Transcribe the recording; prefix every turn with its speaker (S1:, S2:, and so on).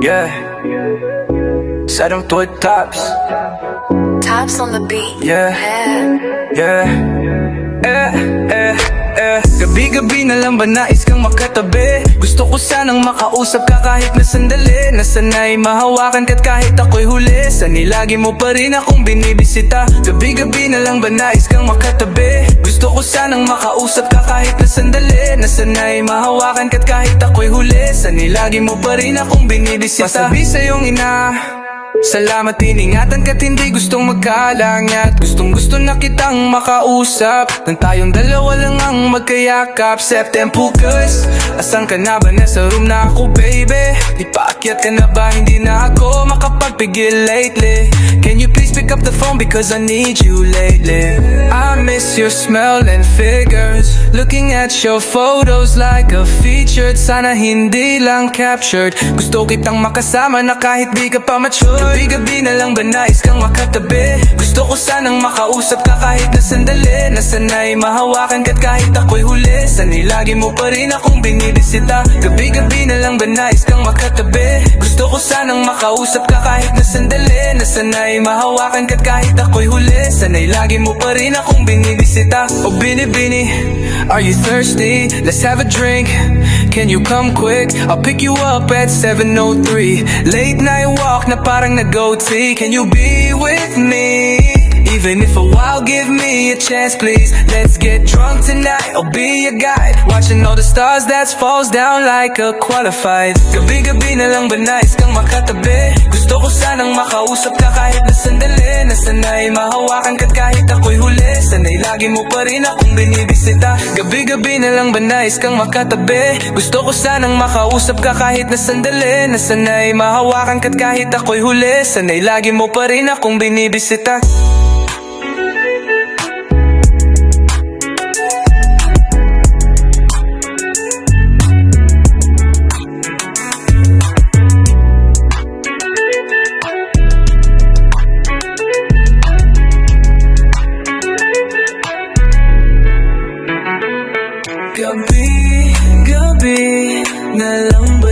S1: Yeah. Set them to it tops.
S2: Tops on the beat.
S1: Yeah. Yeah. Gabi-gabi na lang ba nais kang makatabi? Gusto ko sanang makausap ka kahit na sandali. Nasanay mahawakan ka't kahit ako'y huli. Sana'y lagi mo pa rin akong binibisita. Gabi-gabi na lang ba nais kang makatabi? Gusto ko sanang makausap ka kahit na sandali. Nasanay mahawakan ka't kahit ako'y huli. Sana'y lagi mo pa rin akong binibisita. Masabi sa iyong ina, salamat, iningatan ka't hindi gustong magkalangit. Gustong gusto na kitang makausap nang tayong dalawa lang ang magkayakap. September cause asan ka na ba? Nasa room na ako baby. Di pa akyat ka na ba? Hindi na ako makapagpigil lately. Can you please pick up the phone because I need you lately. I miss your smell and figures. Looking at your photos like a featured. Sana hindi lang captured. Gusto kitang makasama na kahit di ka pa mature. Gabi-gabi na lang ba nais kang makatabi? Gusto ko sanang makausap ka kahit na sandali. Nasanay mahawakan ka't kahit ako'y huli. Sana'y lagi mo pa rin akong binibisita. Gabi-gabi na lang ba nais kang makatabi? Gusto ko sanang makausap ka kahit na sandali. Nasanay mahawakan ka't kahit ako'y huli. Sana'y lagi mo pa rin akong binibisita. O binibini, are you thirsty? Let's have a drink. Can you come quick? I'll pick you up at 7:03. Late night walk na parang nag-OT. Can you be with me? Even if a while, give me a chance please. Let's get drunk tonight, I'll be your guide. Watching all the stars that falls down like a qualified. Gabi-gabi na lang ba nais kang makatabi? Gusto ko sanang makausap ka kahit na sandali. Nasanay mahawakan ka't kahit ako'y huli. Sana'y lagi mo pa rin akong binibisita. Gabi-gabi na lang ba nais kang makatabi? Gusto ko sanang makausap ka kahit na sandali. Nasanay mahawakan ka't kahit ako'y huli. Sana'y lagi mo pa rin akong binibisita. Gabi-gabi na lang ba